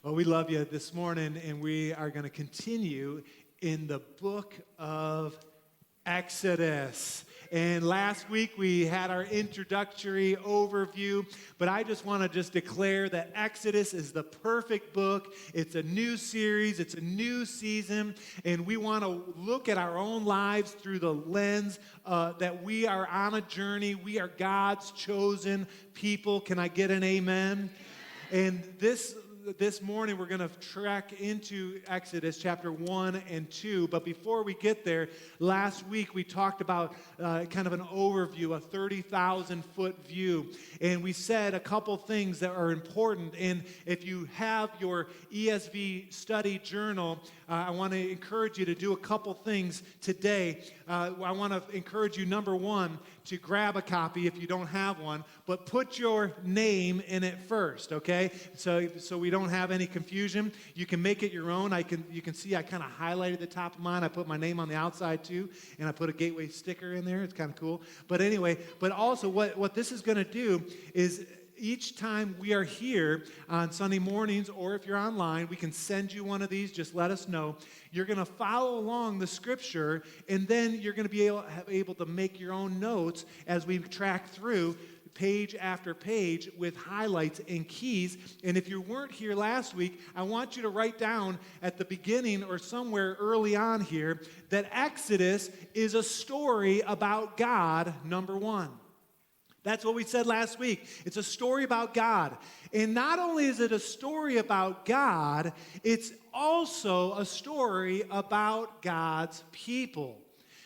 Well, we love you this morning, and we are going to continue in the book of Exodus. And last week we had our introductory overview, but I just want to declare that Exodus is the perfect book. It's a new series, it's a new season, and we want to look at our own lives through the lens that we are on a journey. We are God's chosen people. Can I get an amen? And this morning, we're going to trek into Exodus chapter 1 and 2. But before we get there, last week we talked about kind of an overview, a 30,000-foot view. And we said a couple things that are important. And if you have your ESV study journal, I want to encourage you to do a couple things today. I want to encourage you, number one, to grab a copy if you don't have one, but put your name in it first, okay? So we don't have any confusion. You can make it your own. You can see I kind of highlighted the top of mine. I put my name on the outside too, and I put a Gateway sticker in there. It's kind of cool. But anyway, but also what this is going to do is each time we are here on Sunday mornings, or if you're online, we can send you one of these. Just let us know. You're going to follow along the scripture, and then you're going to be able to make your own notes as we track through page after page with highlights and keys. And if you weren't here last week, I want you to write down at the beginning or somewhere early on here that Exodus is a story about God, number one. That's what we said last week. It's a story about God. And not only is it a story about God, it's also a story about God's people.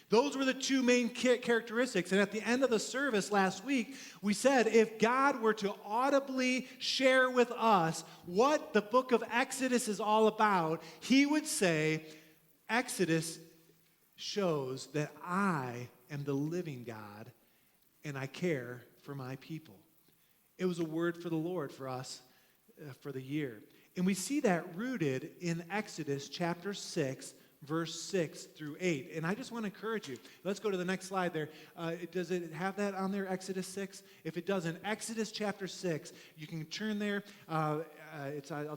Those were the two main characteristics. And at the end of the service last week, we said if God were to audibly share with us what the book of Exodus is all about, he would say, Exodus shows that I am the living God and I care for my people. It was a word for the Lord for us for the year. And we see that rooted in Exodus chapter 6, verse 6 through 8. And I just want to encourage you. Let's go to the next slide there. Does it have that on there, Exodus 6? If it doesn't, Exodus chapter 6, you can turn there. I'll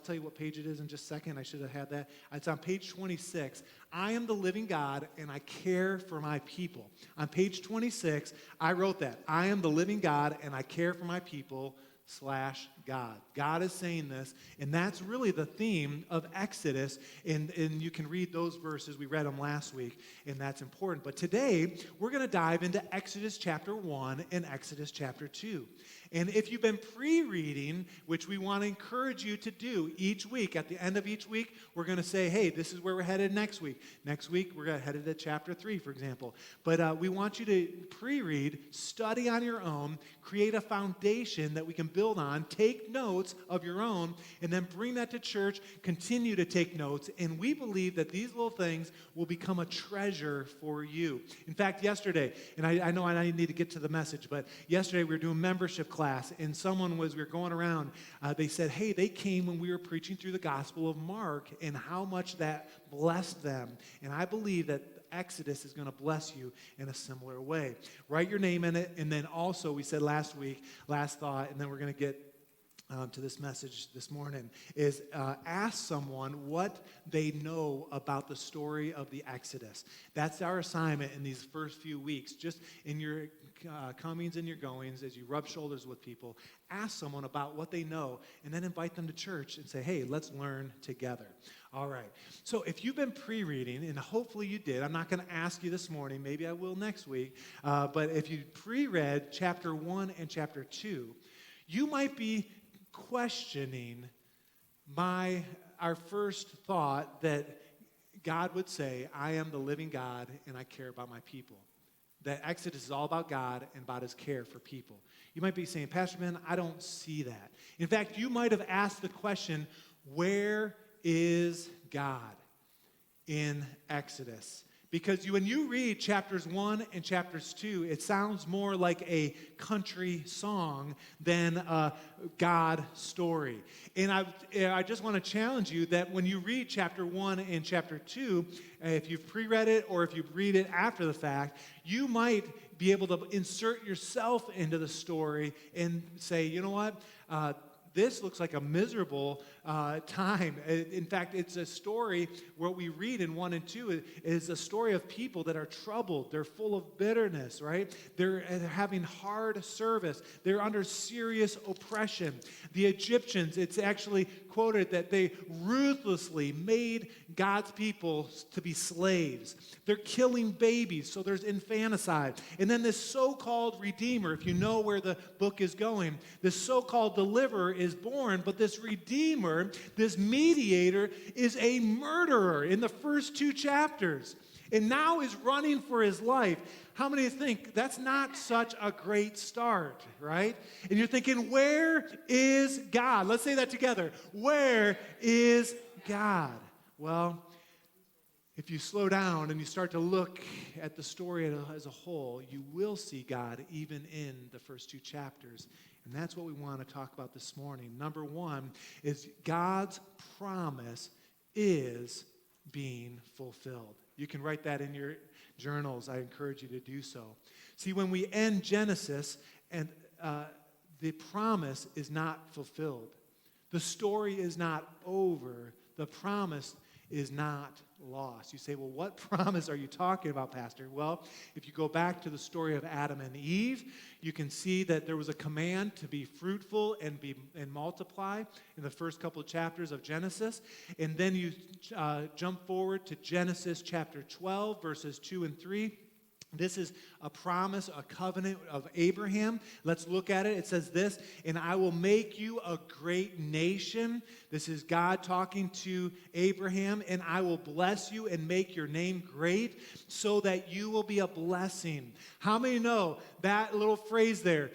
tell you what page it is in just a second. I should have had that. It's on page 26. I am the living God, and I care for my people. On page 26, I wrote that. I am the living God, and I care for my people, /God. God is saying this, and that's really the theme of Exodus, and you can read those verses. We read them last week, and that's important. But today, we're going to dive into Exodus chapter 1 and Exodus chapter 2. And if you've been pre-reading, which we want to encourage you to do each week, at the end of each week, we're going to say, hey, this is where we're headed next week. Next week, we're headed to chapter 3, for example. But we want you to pre-read, study on your own, create a foundation that we can build on, take notes of your own, and then bring that to church, continue to take notes, and we believe that these little things will become a treasure for you. In fact, yesterday, and I know I need to get to the message, but yesterday we were doing membership class, and we were going around, they said, hey, they came when we were preaching through the Gospel of Mark, and how much that blessed them. And I believe that Exodus is going to bless you in a similar way. Write your name in it, and then also, we said last week, last thought, and then we're going to get to this message this morning, is ask someone what they know about the story of the Exodus. That's our assignment in these first few weeks. Just in your comings and your goings, as you rub shoulders with people, ask someone about what they know, and then invite them to church and say, hey, let's learn together. All right. So if you've been pre-reading, and hopefully you did, I'm not going to ask you this morning, maybe I will next week, but if you pre-read chapter 1 and chapter 2, you might be questioning our first thought that God would say, I am the living God and I care about my people. That Exodus is all about God and about his care for people. You might be saying, Pastor Ben, I don't see that. In fact, you might have asked the question, where is God in Exodus? Because when you read chapters 1 and chapters 2, it sounds more like a country song than a God story. And I just want to challenge you that when you read chapter 1 and chapter 2, if you've pre-read it or if you read it after the fact, you might be able to insert yourself into the story and say, you know what, this looks like a miserable time. In fact, it's a story, what we read in 1 and 2 is a story of people that are troubled. They're full of bitterness, right? They're having hard service. They're under serious oppression. The Egyptians, it's actually quoted that they ruthlessly made God's people to be slaves. They're killing babies, so there's infanticide. And then this so-called Redeemer, if you know where the book is going, this so-called deliverer is born, but this Redeemer, this mediator, is a murderer in the first 2 chapters. And now is running for his life. How many think that's not such a great start, right? And you're thinking, where is God? Let's say that together. Where is God? Well, if you slow down and you start to look at the story as a whole, you will see God even in the first 2 chapters. And that's what we want to talk about this morning. Number 1 is God's promise is being fulfilled. You can write that in your journals. I encourage you to do so. See, when we end Genesis, and the promise is not fulfilled. The story is not over. The promise is not lost. You say, well, what promise are you talking about, Pastor? Well, if you go back to the story of Adam and Eve, you can see that there was a command to be fruitful and multiply in the first couple of chapters of Genesis. And then you jump forward to Genesis chapter 12, verses 2 and 3. This is a promise, a covenant of Abraham. Let's look at it. It says this, and I will make you a great nation. This is God talking to Abraham, and I will bless you and make your name great so that you will be a blessing. How many know that little phrase there?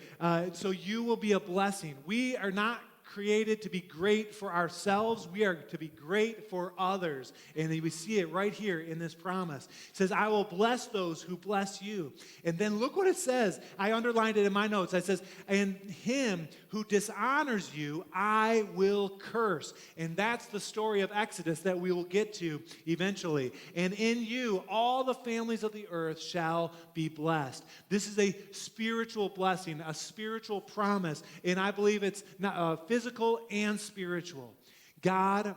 So you will be a blessing. We are not created to be great for ourselves. We are to be great for others. And we see it right here in this promise. It says, I will bless those who bless you. And then look what it says. I underlined it in my notes. It says, and him who dishonors you, I will curse. And that's the story of Exodus that we will get to eventually. And in you, all the families of the earth shall be blessed. This is a spiritual blessing, a spiritual promise. And I believe it's not physical and spiritual. God's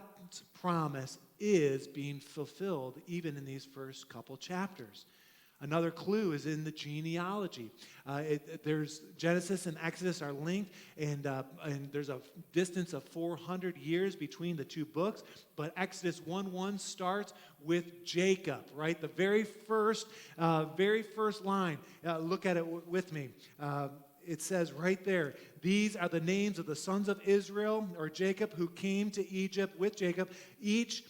promise is being fulfilled even in these first couple chapters. Another clue is in the genealogy. There's Genesis and Exodus are linked, and there's a distance of 400 years between the 2 books. But Exodus 1:1 starts with Jacob, right? The very first line. Look at it with me. It says right there, these are the names of the sons of Israel, or Jacob, who came to Egypt with Jacob, each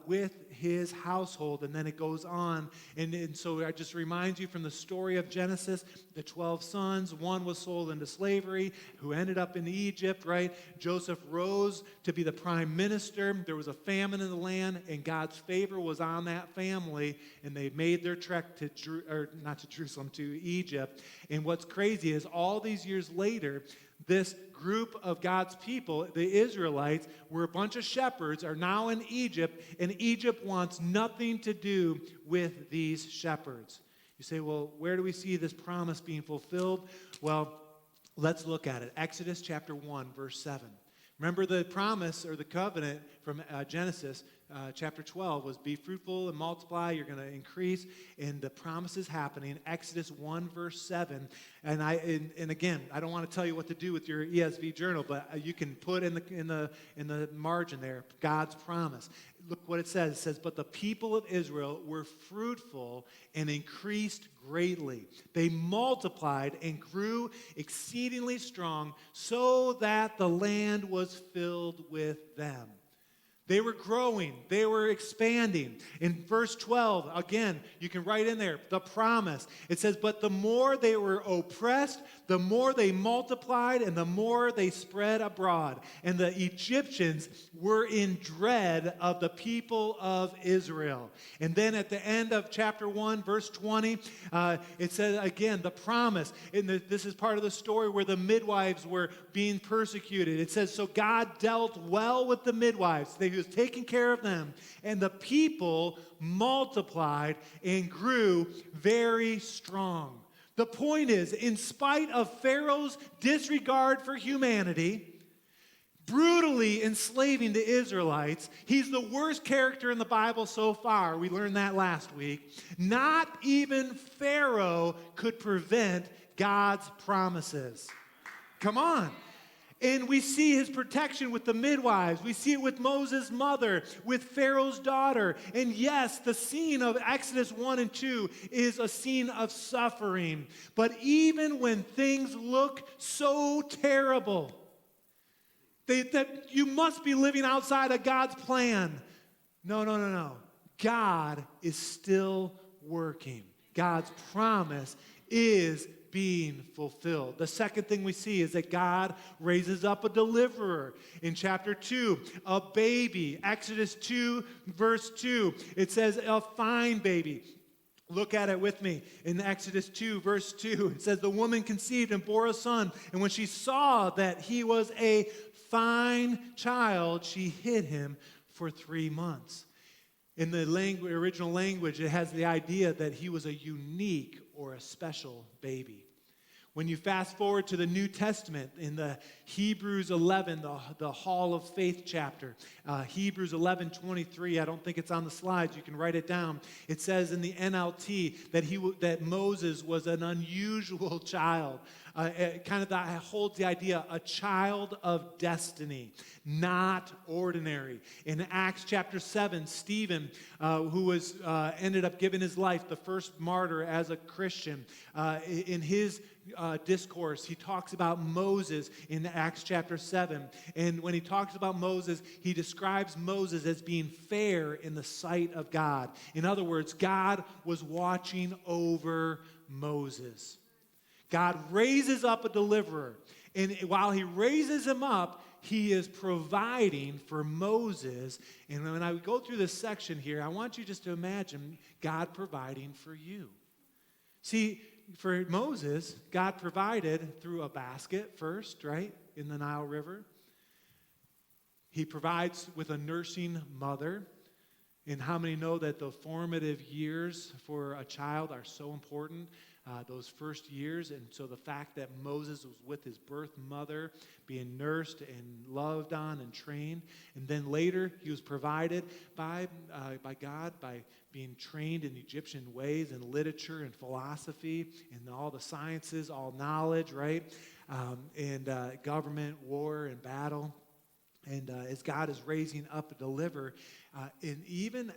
with his household. And then it goes on. And so I just remind you from the story of Genesis, the 12 sons, one was sold into slavery, who ended up in Egypt, right? Joseph rose to be the prime minister. There was a famine in the land, and God's favor was on that family, and they made their trek to Egypt. And what's crazy is all these years later, this group of God's people, the Israelites, were a bunch of shepherds, are now in Egypt, and Egypt wants nothing to do with these shepherds. You say, well, where do we see this promise being fulfilled? Well, let's look at it. Exodus chapter 1, verse 7. Remember the promise or the covenant from Genesis chapter 12 was be fruitful and multiply, you're going to increase, and the promise is happening. Exodus 1 verse 7, and again, I don't want to tell you what to do with your ESV journal, but you can put in the margin there God's promise. Look what it says. It says, but the people of Israel were fruitful and increased greatly. They multiplied and grew exceedingly strong, so that the land was filled with them. They were growing. They were expanding. In verse 12, again, you can write in there the promise. It says, but the more they were oppressed, the more they multiplied, and the more they spread abroad. And the Egyptians were in dread of the people of Israel. And then at the end of chapter 1, verse 20, it says again, the promise. And this is part of the story where the midwives were being persecuted. It says, so God dealt well with the midwives. He was taking care of them. And the people multiplied and grew very strong. The point is, in spite of Pharaoh's disregard for humanity, brutally enslaving the Israelites. He's the worst character in the Bible so far. We learned that last week. Not even Pharaoh could prevent God's promises. Come on. And we see his protection with the midwives. We see it with Moses' mother, with Pharaoh's daughter. And yes, the scene of Exodus 1 and 2 is a scene of suffering. But even when things look so terrible, that you must be living outside of God's plan. No. God is still working. God's promise is being fulfilled. The second thing we see is that God raises up a deliverer. In chapter 2, a baby. Exodus 2, verse 2. It says, a fine baby. Look at it with me. In Exodus 2, verse 2, it says, the woman conceived and bore a son. And when she saw that he was a fine child, she hid him for 3 months. In the original language, it has the idea that he was a unique or a special baby. When you fast forward to the New Testament in the Hebrews 11, the Hall of Faith chapter, Hebrews 11:23, I don't think it's on the slides, you can write it down. It says in the NLT that Moses was an unusual child. That holds the idea, a child of destiny, not ordinary. In Acts chapter 7, Stephen, who was ended up giving his life, the first martyr as a Christian, in his discourse, he talks about Moses in Acts chapter 7. And when he talks about Moses, he describes Moses as being fair in the sight of God. In other words, God was watching over Moses. God raises up a deliverer. And while he raises him up, he is providing for Moses. And when I go through this section here, I want you just to imagine God providing for you. See, for Moses, God provided through a basket first, right, in the Nile River. He provides with a nursing mother. And how many know that the formative years for a child are so important? Those first years. And so the fact that Moses was with his birth mother, being nursed and loved on and trained. And then later he was provided by God by being trained in Egyptian ways and literature and philosophy and all the sciences, all knowledge, right? And government, war, and battle. And as God is raising up a deliverer, and even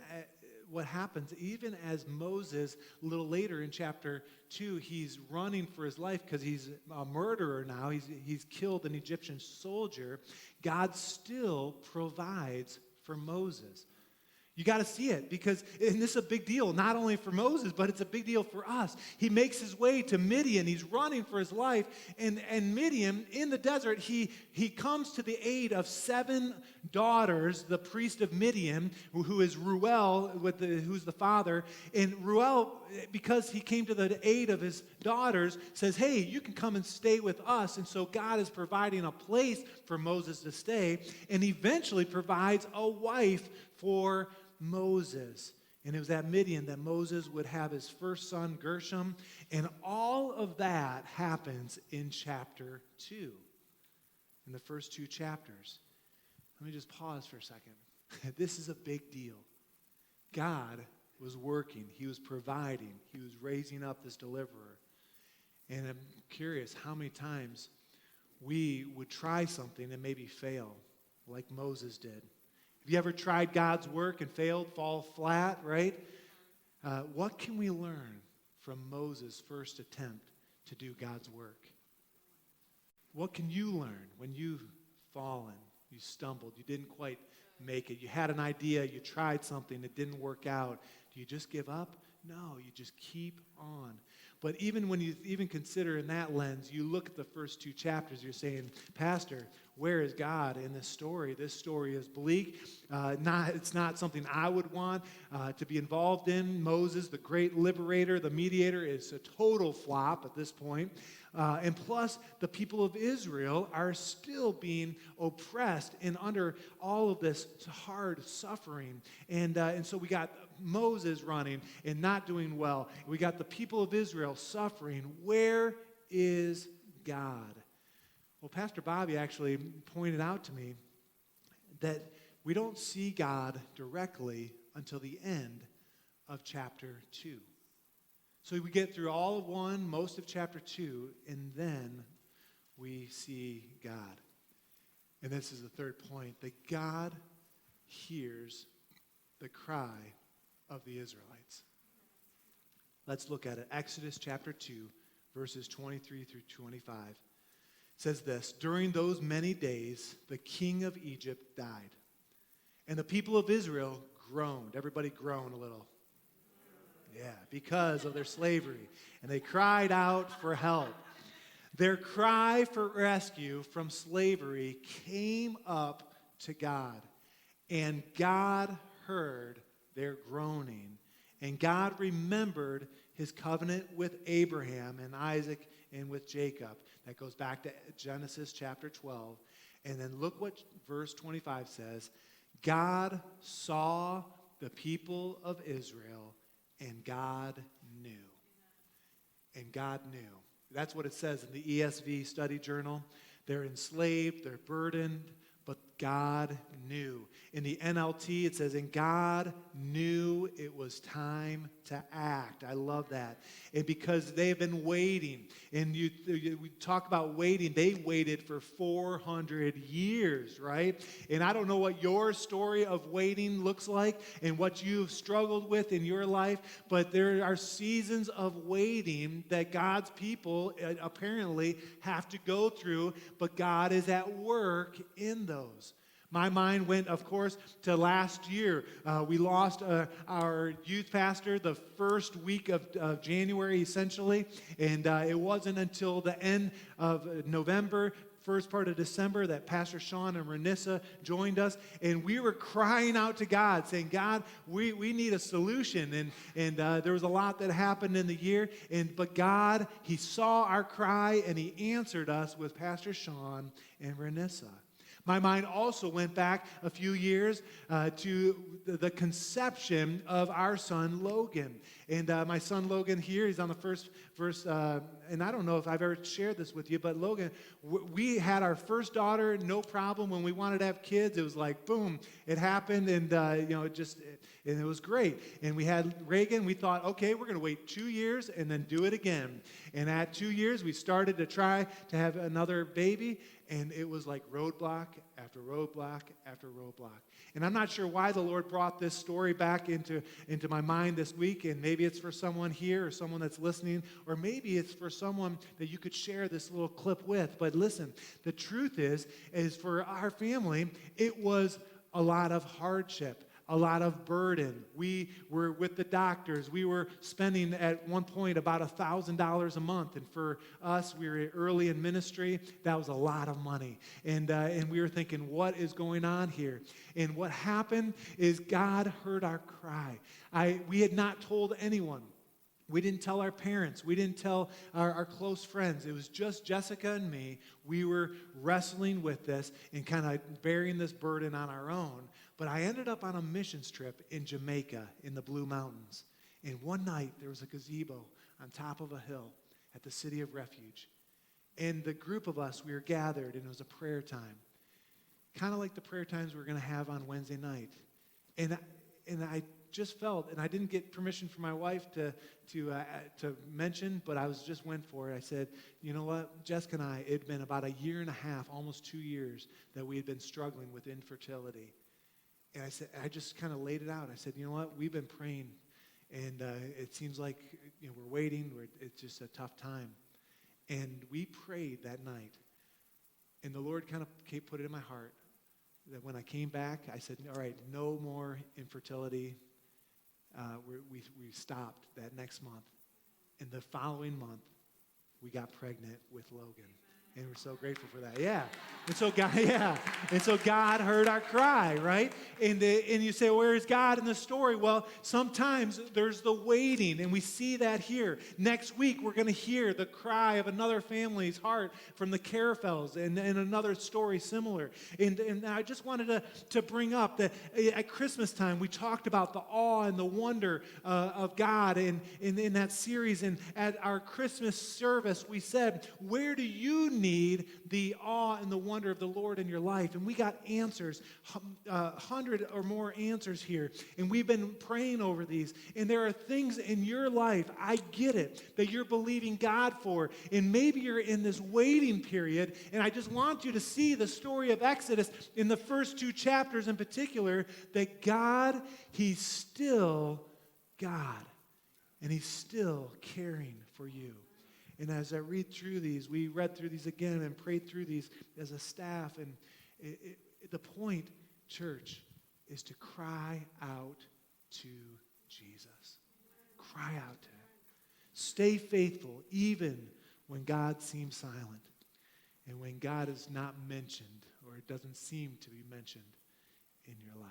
what happens, even as Moses, a little later in chapter 2, he's running for his life because he's a murderer now. He's killed an Egyptian soldier. God still provides for Moses. You got to see it because, and this is a big deal, not only for Moses, but it's a big deal for us. He makes his way to Midian. He's running for his life. And Midian, in the desert, he comes to the aid of 7 daughters, the priest of Midian, who is Reuel, who's the father. And Reuel, because he came to the aid of his daughters, says, hey, you can come and stay with us. And so God is providing a place for Moses to stay, and eventually provides a wife for Moses. And it was at Midian that Moses would have his first son, Gershom. And all of that happens in chapter 2, in the first 2 chapters. Let me just pause for a second. This is a big deal. God was working. He was providing. He was raising up this deliverer. And I'm curious how many times we would try something and maybe fail, like Moses did. Have you ever tried God's work and failed, fall flat, right? What can we learn from Moses' first attempt to do God's work? What can you learn when you've fallen, you stumbled, you didn't quite make it, you had an idea, you tried something, it didn't work out? Do you just give up? No, you just keep on. But even when you even consider in that lens, you look at the first 2 chapters, you're saying, Pastor, where is God in this story? This story is bleak. It's not something I would want to be involved in. Moses, the great liberator, the mediator, is a total flop at this point. And plus, the people of Israel are still being oppressed and under all of this hard suffering. And so we got Moses running and not doing well. We got the people of Israel suffering. Where is God? Well, Pastor Bobby actually pointed out to me that we don't see God directly until the end of chapter 2. So we get through all of 1, most of chapter 2, and then we see God. And this is the third point, that God hears the cry of the Israelites. Let's look at it. Exodus chapter 2, verses 23 through 25. It says this, during those many days, the king of Egypt died, and the people of Israel groaned. Everybody groaned a little. Yeah, because of their slavery. And they cried out for help. Their cry for rescue from slavery came up to God. And God heard their groaning. And God remembered his covenant with Abraham and Isaac and with Jacob. That goes back to Genesis chapter 12. And then look what verse 25 says. God saw the people of Israel, and God knew. And God knew. That's what it says in the ESV study journal. They're enslaved, they're burdened, but God knew. In the NLT, it says, and God knew it was time to act. I love that. And because they've been waiting, and we talk about waiting, they waited for 400 years, right? And I don't know what your story of waiting looks like and what you've struggled with in your life, but there are seasons of waiting that God's people apparently have to go through, but God is at work in those. My mind went, of course, to last year. We lost our youth pastor the first week of January, essentially, and it wasn't until the end of November, first part of December, that Pastor Sean and Renissa joined us, and we were crying out to God, saying, God, we need a solution, and there was a lot that happened in the year, but God, he saw our cry, and he answered us with Pastor Sean and Renissa. My mind also went back a few years to the conception of our son, Logan. And my son, Logan, here, he's on the first verse, and I don't know if I've ever shared this with you, but Logan, we had our first daughter, no problem. When we wanted to have kids, it was like, boom, it happened, and and it was great. And we had Reagan. We thought, okay, we're going to wait 2 years and then do it again. And at 2 years, we started to try to have another baby, and it was like roadblock after roadblock after roadblock. And I'm not sure why the Lord brought this story back into my mind this week, and maybe it's for someone here or someone that's listening, or maybe it's for someone that you could share this little clip with. But listen, the truth is for our family, it was a lot of hardship, a lot of burden. We were with the doctors. We were spending at one point about $1,000 a month. And for us, we were early in ministry. That was a lot of money. And we were thinking, what is going on here? And what happened is God heard our cry. We had not told anyone. We didn't tell our parents. We didn't tell our close friends. It was just Jessica and me. We were wrestling with this and kind of bearing this burden on our own. But I ended up on a missions trip in Jamaica in the Blue Mountains. And one night, there was a gazebo on top of a hill at the City of Refuge. And the group of us, we were gathered, and it was a prayer time. Kind of like the prayer times we're going to have on Wednesday night. And I just felt, and I didn't get permission from my wife to mention, but I just went for it. I said, you know what, Jessica and I, it had been about 1.5 years, almost 2 years, that we had been struggling with infertility. And I just kind of laid it out. I said, you know what, we've been praying, and it seems like we're waiting. It's just a tough time. And we prayed that night, and the Lord kind of put it in my heart that when I came back, I said, all right, no more infertility. We stopped that next month. And the following month, we got pregnant with Logan. And we're so grateful for that. Yeah. And so God heard our cry, right? And you say, where is God in the story? Well, sometimes there's the waiting, and we see that here. Next week, we're going to hear the cry of another family's heart from the Carafells, and another story similar. And I just wanted to bring up that at Christmas time, we talked about the awe and the wonder of God in that series. And at our Christmas service, we said, where do you need the awe and the wonder of the Lord in your life. And we got answers, 100 or more answers here. And we've been praying over these. And there are things in your life, I get it, that you're believing God for. And maybe you're in this waiting period. And I just want you to see the story of Exodus in the first 2 chapters in particular, that God, He's still God. And He's still caring for you. And as I read through these, we read through these again and prayed through these as a staff. And the point, church, is to cry out to Jesus. Cry out to Him. Stay faithful even when God seems silent and when God is not mentioned or it doesn't seem to be mentioned in your life.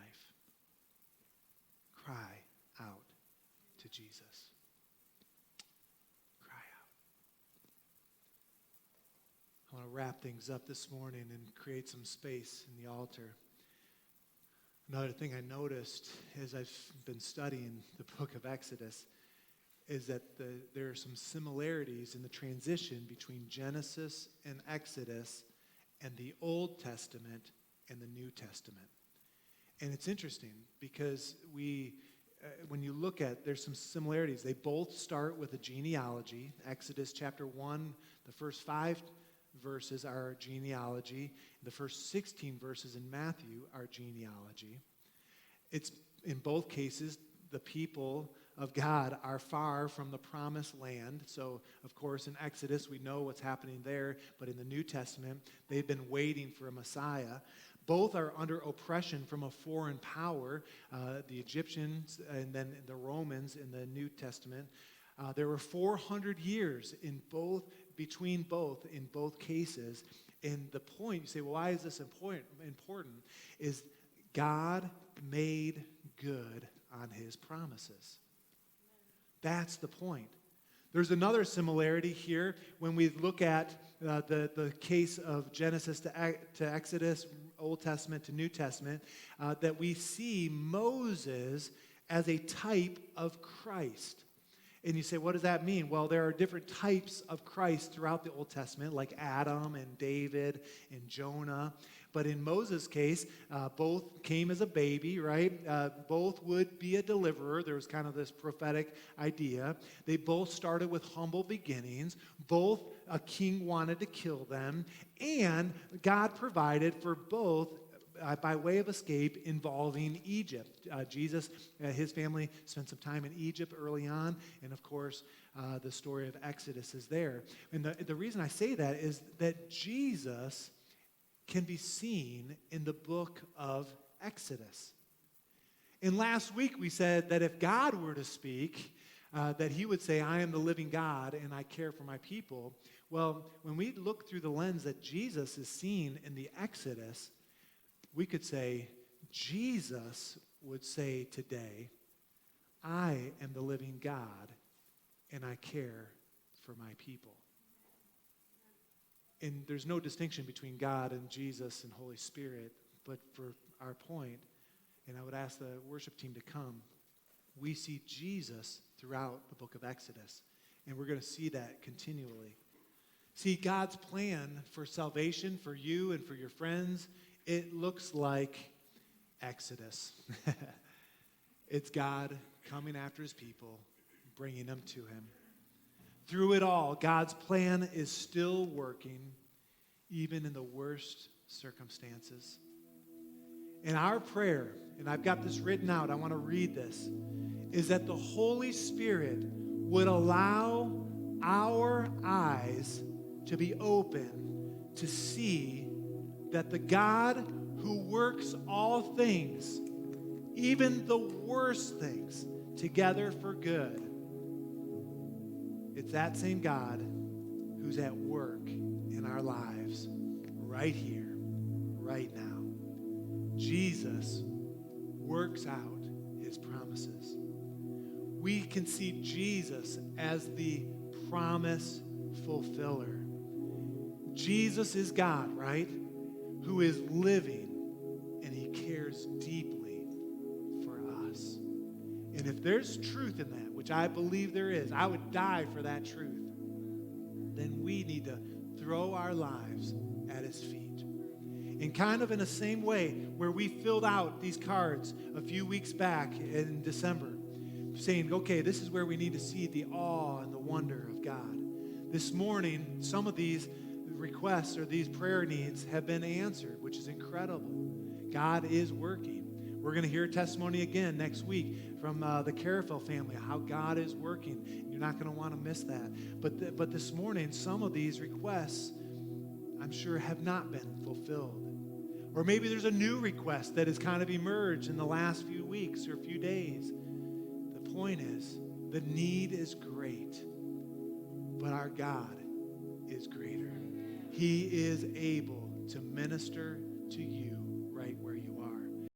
Cry out to Jesus. I want to wrap things up this morning and create some space in the altar. Another thing I noticed as I've been studying the book of Exodus is that there are some similarities in the transition between Genesis and Exodus and the Old Testament and the New Testament. And it's interesting because when you look at, there's some similarities. They both start with a genealogy. Exodus chapter 1, the first 5 verses are genealogy. The first 16 verses in Matthew are genealogy. It's in both cases, the people of God are far from the promised land. So, of course, in Exodus, we know what's happening there. But in the New Testament, they've been waiting for a Messiah. Both are under oppression from a foreign power, the Egyptians and then the Romans in the New Testament. There were 400 years between both in both cases. And the point, you say, well, why is this important? Is God made good on His promises. That's the point. There's another similarity here when we look at the case of Genesis to Exodus, Old Testament to New Testament, that we see Moses as a type of Christ. And you say, what does that mean? Well, there are different types of Christ throughout the Old Testament, like Adam and David and Jonah. But in Moses' case, both came as a baby, right? Both would be a deliverer. There was kind of this prophetic idea. They both started with humble beginnings. Both a king wanted to kill them. And God provided for both by way of escape involving Egypt. Jesus, his family spent some time in Egypt early on, and of course, the story of Exodus is there. And the reason I say that is that Jesus can be seen in the book of Exodus. And last week we said that if God were to speak, that He would say, I am the living God and I care for my people. Well, when we look through the lens that Jesus is seen in the Exodus, we could say, Jesus would say today, I am the living God, and I care for my people. And there's no distinction between God and Jesus and Holy Spirit, but for our point, and I would ask the worship team to come, we see Jesus throughout the book of Exodus, and we're going to see that continually. See, God's plan for salvation for you and for your friends, it looks like Exodus. It's God coming after His people, bringing them to Him. Through it all, God's plan is still working, even in the worst circumstances. And our prayer, and I've got this written out, I want to read this, is that the Holy Spirit would allow our eyes to be open to see that the God who works all things, even the worst things, together for good, it's that same God who's at work in our lives right here, right now. Jesus works out His promises. We can see Jesus as the promise fulfiller. Jesus is God, right? Who is living, and He cares deeply for us. And if there's truth in that, which I believe there is, I would die for that truth, then we need to throw our lives at his feet. And kind of in the same way where we filled out these cards a few weeks back in December, saying, okay, this is where we need to see the awe and the wonder of God. This morning, some of these requests or these prayer needs have been answered, which is incredible. God is working. We're going to hear a testimony again next week from the Carafel family, how God is working. You're not going to want to miss that. But this morning, some of these requests, I'm sure, have not been fulfilled. Or maybe there's a new request that has kind of emerged in the last few weeks or few days. The point is, the need is great, but our God is greater. He is able to minister to you